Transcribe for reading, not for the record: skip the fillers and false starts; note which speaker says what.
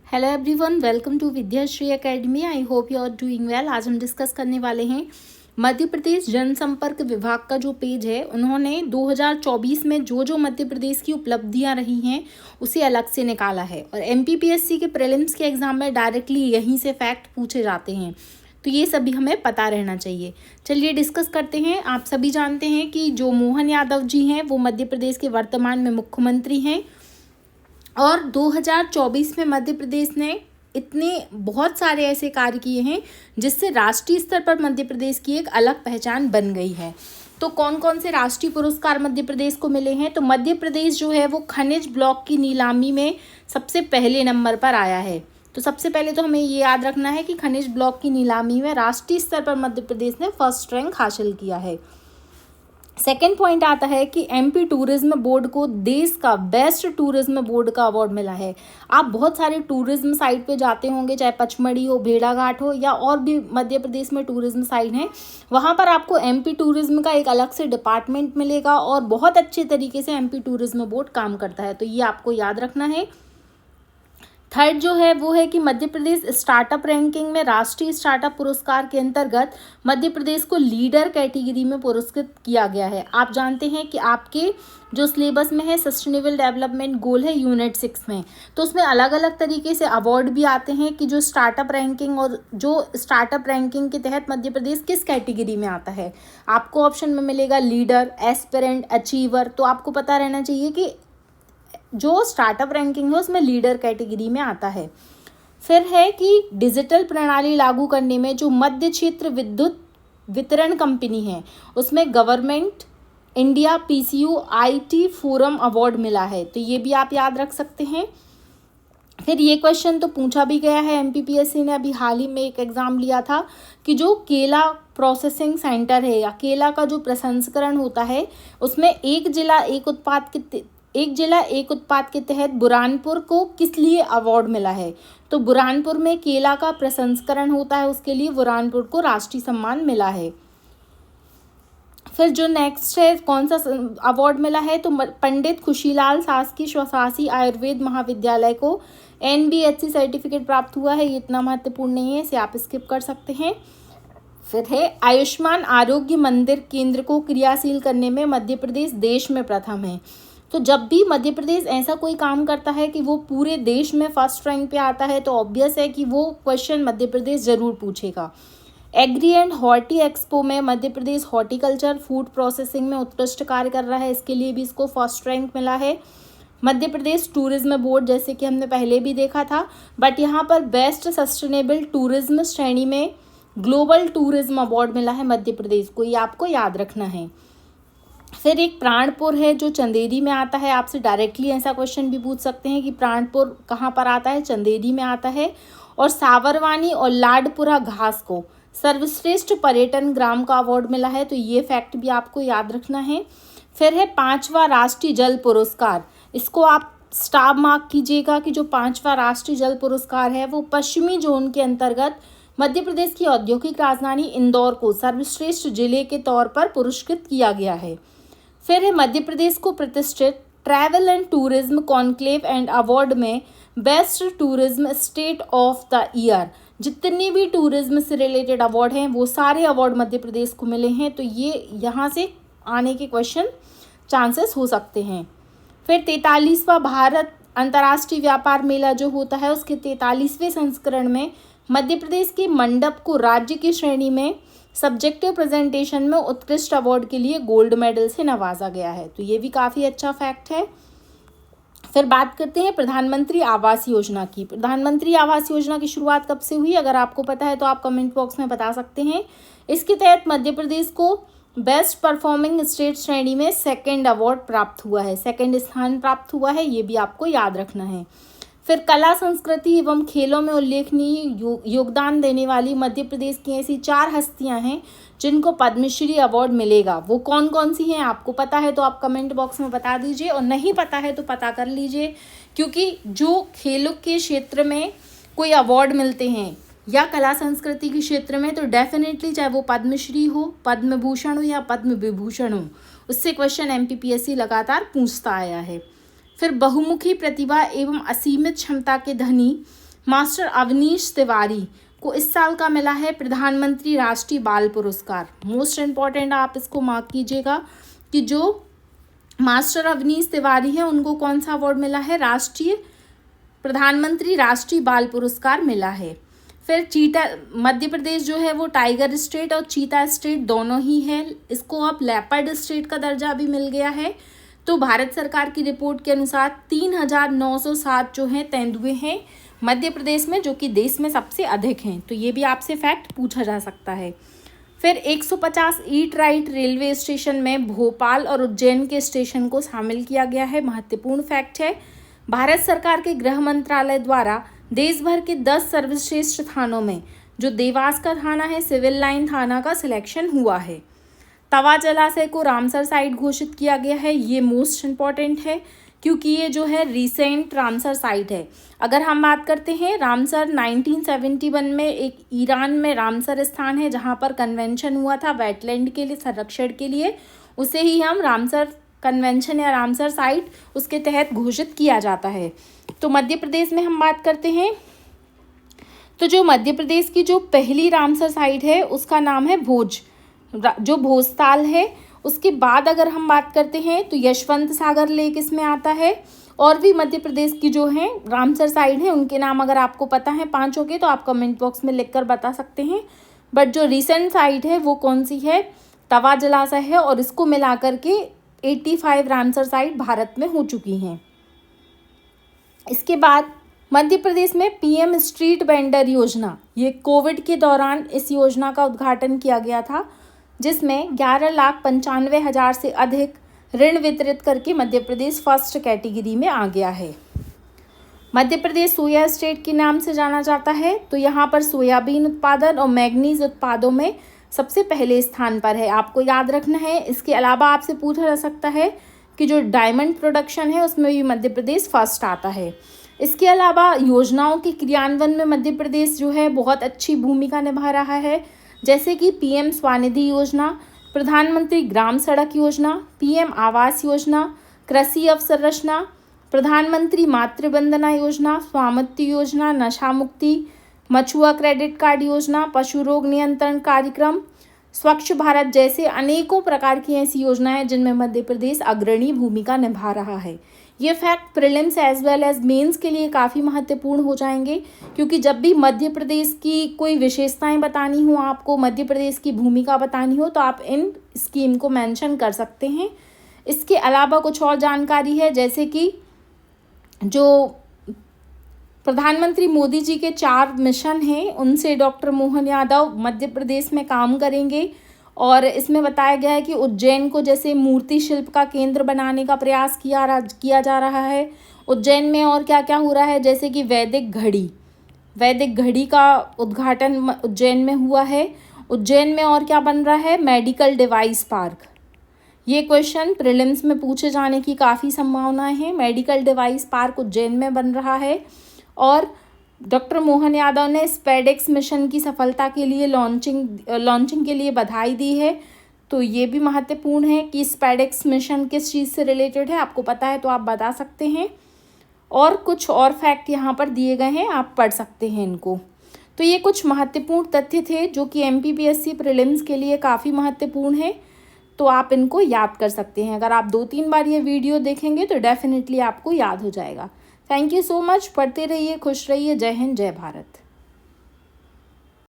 Speaker 1: Hello everyone, welcome to Vidyashree academy. I hope you are doing well. आज हम discuss करने वाले हैं मध्य प्रदेश जनसंपर्क विभाग का जो पेज है, उन्होंने 2024 में जो मध्य प्रदेश की उपलब्धियां रही हैं उसे अलग से निकाला है। और एमपीपीएससी के प्रीलिम्स के एग्जाम में डायरेक्टली यहीं से फैक्ट पूछे जाते हैं, तो ये सभी हमें पता रहना चाहिए। चलिए डिस्कस करते हैं। आप सभी जानते हैं कि जो मोहन यादव जी हैं वो मध्य प्रदेश के वर्तमान में मुख्यमंत्री हैं और 2024 में मध्य प्रदेश ने इतने बहुत सारे ऐसे कार्य किए हैं जिससे राष्ट्रीय स्तर पर मध्य प्रदेश की एक अलग पहचान बन गई है। तो कौन कौन से राष्ट्रीय पुरस्कार मध्य प्रदेश को मिले हैं? तो मध्य प्रदेश जो है वो खनिज ब्लॉक की नीलामी में सबसे पहले नंबर पर आया है। तो सबसे पहले तो हमें ये याद रखना है कि खनिज ब्लॉक की नीलामी में राष्ट्रीय स्तर पर मध्य प्रदेश ने फर्स्ट रैंक हासिल किया है। सेकेंड पॉइंट आता है कि एमपी टूरिज्म बोर्ड को देश का बेस्ट टूरिज्म बोर्ड का अवार्ड मिला है। आप बहुत सारे टूरिज्म साइट पे जाते होंगे, चाहे पचमढ़ी हो, भेड़ाघाट हो या और भी मध्य प्रदेश में टूरिज्म साइट हैं, वहाँ पर आपको एमपी टूरिज्म का एक अलग से डिपार्टमेंट मिलेगा और बहुत अच्छे तरीके से एमपी टूरिज्म बोर्ड काम करता है। तो ये आपको याद रखना है। थर्ड जो है वो है कि मध्य प्रदेश स्टार्टअप रैंकिंग में राष्ट्रीय स्टार्टअप पुरस्कार के अंतर्गत मध्य प्रदेश को लीडर कैटेगरी में पुरस्कृत किया गया है। आप जानते हैं कि आपके जो सिलेबस में है सस्टेनेबल डेवलपमेंट गोल है यूनिट 6 में, तो उसमें अलग अलग तरीके से अवार्ड भी आते हैं कि जो स्टार्टअप रैंकिंग और जो स्टार्टअप रैंकिंग के तहत मध्य प्रदेश किस कैटेगरी में आता है। आपको ऑप्शन में मिलेगा लीडर, एस्पिरेंट, अचीवर। तो आपको पता रहना चाहिए कि जो स्टार्टअप रैंकिंग है उसमें लीडर कैटेगरी में आता है। फिर है कि डिजिटल प्रणाली लागू करने में जो मध्य क्षेत्र विद्युत वितरण कंपनी है उसमें government India PCU IT forum award मिला है। तो ये भी आप याद रख सकते हैं। फिर ये क्वेश्चन तो पूछा भी गया है, एमपीपीएससी ने अभी हाल ही में एक एग्जाम लिया था कि जो केला प्रोसेसिंग सेंटर है या केला का जो प्रसंस्करण होता है उसमें एक जिला एक उत्पाद के तहत बुरहानपुर को किस लिए अवार्ड मिला है। तो बुरहानपुर में केला का प्रसंस्करण होता है, उसके लिए बुरहानपुर को राष्ट्रीय सम्मान मिला है। फिर जो नेक्स्ट है कौन सा अवार्ड मिला है, तो पंडित खुशीलाल शासकीय स्वशासी आयुर्वेद महाविद्यालय को एनबीएचसी सर्टिफिकेट प्राप्त हुआ है। ये इतना महत्वपूर्ण नहीं है, इसे आप स्किप कर सकते हैं। फिर है आयुष्मान आरोग्य मंदिर केंद्र को क्रियाशील करने में मध्य प्रदेश देश में प्रथम है। तो जब भी मध्य प्रदेश ऐसा कोई काम करता है कि वो पूरे देश में फर्स्ट रैंक पे आता है तो ऑब्वियस है कि वो क्वेश्चन मध्य प्रदेश ज़रूर पूछेगा। एग्री एंड हॉर्टी एक्सपो में Madhya Pradesh horticulture food processing में उत्कृष्ट कार्य कर रहा है, इसके लिए भी इसको फर्स्ट रैंक मिला है। मध्य प्रदेश टूरिज्म बोर्ड, जैसे कि हमने पहले भी देखा था, बट यहाँ पर बेस्ट सस्टेनेबल टूरिज्म श्रेणी में ग्लोबल टूरिज्म अवार्ड मिला है मध्य प्रदेश को, ये आपको याद रखना है। फिर एक प्राणपुर है जो चंदेरी में आता है। आपसे डायरेक्टली ऐसा क्वेश्चन भी पूछ सकते हैं कि प्राणपुर कहाँ पर आता है, चंदेरी में आता है। और साबरवानी और लाडपुरा घास को सर्वश्रेष्ठ पर्यटन ग्राम का अवार्ड मिला है, तो ये फैक्ट भी आपको याद रखना है। फिर है 5वां राष्ट्रीय जल पुरस्कार, इसको आप स्टार मार्क कीजिएगा कि जो 5वां राष्ट्रीय जल पुरस्कार है वो पश्चिमी जोन के अंतर्गत मध्य प्रदेश की औद्योगिक राजधानी इंदौर को सर्वश्रेष्ठ जिले के तौर पर पुरस्कृत किया गया है। फिर है मध्य प्रदेश को प्रतिष्ठित travel and tourism conclave and award में best tourism state of the year. जितनी भी टूरिज्म से रिलेटेड अवार्ड हैं वो सारे अवार्ड मध्य प्रदेश को मिले हैं, तो ये यहाँ से आने के क्वेश्चन चांसेस हो सकते हैं। फिर 43वां भारत अंतर्राष्ट्रीय व्यापार मेला जो होता है उसके 43वें संस्करण में मध्य प्रदेश के मंडप को राज्य की श्रेणी में सब्जेक्टिव प्रेजेंटेशन में उत्कृष्ट अवार्ड के लिए गोल्ड मेडल से नवाजा गया है, तो ये भी काफ़ी अच्छा फैक्ट है। फिर बात करते हैं प्रधानमंत्री आवास योजना की। प्रधानमंत्री आवास योजना की शुरुआत कब से हुई, अगर आपको पता है तो आप कमेंट बॉक्स में बता सकते हैं। इसके तहत मध्य प्रदेश को बेस्ट परफॉर्मिंग स्टेट श्रेणी में सेकंड अवार्ड प्राप्त हुआ है, सेकंड स्थान प्राप्त हुआ है, ये भी आपको याद रखना है। फिर कला संस्कृति एवं खेलों में उल्लेखनीय योगदान देने वाली मध्य प्रदेश की ऐसी 4 हस्तियां हैं जिनको पद्मश्री अवार्ड मिलेगा। वो कौन कौन सी हैं, आपको पता है तो आप कमेंट बॉक्स में बता दीजिए, और नहीं पता है तो पता कर लीजिए, क्योंकि जो खेलों के क्षेत्र में कोई अवार्ड मिलते हैं या कला संस्कृति के क्षेत्र में, तो डेफिनेटली चाहे वो पद्मश्री हो, पद्म भूषण हो या पद्म विभूषण हो, उससे क्वेश्चन एमपीपीएससी लगातार पूछता आया है। फिर बहुमुखी प्रतिभा एवं असीमित क्षमता के धनी मास्टर अवनीश तिवारी को इस साल का मिला है प्रधानमंत्री राष्ट्रीय बाल पुरस्कार। मोस्ट इम्पॉर्टेंट, आप इसको मार्क कीजिएगा कि जो मास्टर अवनीश तिवारी है उनको कौन सा अवार्ड मिला है, प्रधानमंत्री राष्ट्रीय बाल पुरस्कार मिला है। फिर चीता, मध्य प्रदेश जो है वो टाइगर स्टेट और चीता स्टेट दोनों ही है, इसको अब लेपर्ड स्टेट का दर्जा भी मिल गया है। तो भारत सरकार की रिपोर्ट के अनुसार 3,907 जो हैं तेंदुए हैं मध्य प्रदेश में, जो कि देश में सबसे अधिक हैं। तो ये भी आपसे फैक्ट पूछा जा सकता है। फिर 150 ईट राइट रेलवे स्टेशन में भोपाल और उज्जैन के स्टेशन को शामिल किया गया है, महत्वपूर्ण फैक्ट है। भारत सरकार के गृह मंत्रालय द्वारा देश भर के 10 सर्वश्रेष्ठ थानों में जो देवास का थाना है, सिविल लाइन थाना का सिलेक्शन हुआ है। तवा जलाशय को रामसर साइट घोषित किया गया है, ये मोस्ट इम्पॉर्टेंट है क्योंकि ये जो है रिसेंट रामसर साइट है। अगर हम बात करते हैं, रामसर 1971 में एक ईरान में रामसर स्थान है जहाँ पर कन्वेंशन हुआ था वेटलैंड के लिए संरक्षण के लिए, उसे ही हम रामसर कन्वेंशन या रामसर साइट उसके तहत घोषित किया जाता है। तो मध्य प्रदेश में हम बात करते हैं, तो जो मध्य प्रदेश की जो पहली रामसर साइट है उसका नाम है भोज, जो भोजताल है। उसके बाद अगर हम बात करते हैं तो यशवंत सागर लेक इसमें आता है। और भी मध्य प्रदेश की जो है रामसर साइट है उनके नाम अगर आपको पता है पांचों के, तो आप कमेंट बॉक्स में लिखकर बता सकते हैं। बट जो रिसेंट साइट है वो कौन सी है, तवा जलाशय है, और इसको मिला करके 85 रामसर साइट भारत में हो चुकी हैं। इसके बाद मध्य प्रदेश में पीएम स्ट्रीट वेंडर योजना, ये कोविड के दौरान इस योजना का उद्घाटन किया गया था, जिसमें 11,95,000 से अधिक ऋण वितरित करके मध्य प्रदेश फर्स्ट कैटेगरी में आ गया है। मध्य प्रदेश सोया स्टेट के नाम से जाना जाता है, तो यहाँ पर सोयाबीन उत्पादन और मैग्नीज उत्पादों में सबसे पहले स्थान पर है, आपको याद रखना है। इसके अलावा आपसे पूछा जा सकता है कि जो डायमंड प्रोडक्शन है उसमें भी मध्य प्रदेश फर्स्ट आता है। इसके अलावा योजनाओं के क्रियान्वयन में मध्य प्रदेश जो है बहुत अच्छी भूमिका निभा रहा है, जैसे कि पीएम स्वनिधि योजना, प्रधानमंत्री ग्राम सड़क योजना, पीएम आवास योजना, कृषि अवसंरचना, प्रधानमंत्री मातृवंदना योजना, स्वामित्व योजना, नशा मुक्ति, मछुआ क्रेडिट कार्ड योजना, पशु रोग नियंत्रण कार्यक्रम, स्वच्छ भारत जैसे अनेकों प्रकार की ऐसी योजनाएं हैं जिनमें मध्य प्रदेश अग्रणी भूमिका निभा रहा है। ये fact prelims as well as mains के लिए काफ़ी महत्वपूर्ण हो जाएंगे, क्योंकि जब भी मध्य प्रदेश की कोई विशेषताएं बतानी हो, आपको मध्य प्रदेश की भूमिका बतानी हो, तो आप इन स्कीम को मेंशन कर सकते हैं। इसके अलावा कुछ और जानकारी है, जैसे कि जो प्रधानमंत्री मोदी जी के 4 मिशन हैं उनसे डॉक्टर मोहन यादव मध्य प्रदेश में काम करेंगे। और इसमें बताया गया है कि उज्जैन को जैसे मूर्ति शिल्प का केंद्र बनाने का प्रयास किया जा रहा है। उज्जैन में और क्या क्या हो रहा है, जैसे कि वैदिक घड़ी का उद्घाटन उज्जैन में हुआ है। उज्जैन में और क्या बन रहा है, मेडिकल डिवाइस पार्क। ये क्वेश्चन प्रीलिम्स में पूछे जाने की काफ़ी संभावनाएं हैं। मेडिकल डिवाइस पार्क उज्जैन में बन रहा है। और डॉक्टर मोहन यादव ने स्पेडेक्स मिशन की सफलता के लिए लॉन्चिंग के लिए बधाई दी है। तो ये भी महत्वपूर्ण है कि स्पेडेक्स मिशन किस चीज़ से रिलेटेड है, आपको पता है तो आप बता सकते हैं। और कुछ और फैक्ट यहाँ पर दिए गए हैं, आप पढ़ सकते हैं इनको। तो ये कुछ महत्वपूर्ण तथ्य थे जो कि MPPSC प्रीलिम्स के लिए काफ़ी महत्वपूर्ण है, तो आप इनको याद कर सकते हैं। अगर आप 2-3 बार ये वीडियो देखेंगे तो डेफिनेटली आपको याद हो जाएगा। Thank you so much. पढ़ते रहिए, खुश रहिए। जय हिंद, जय भारत।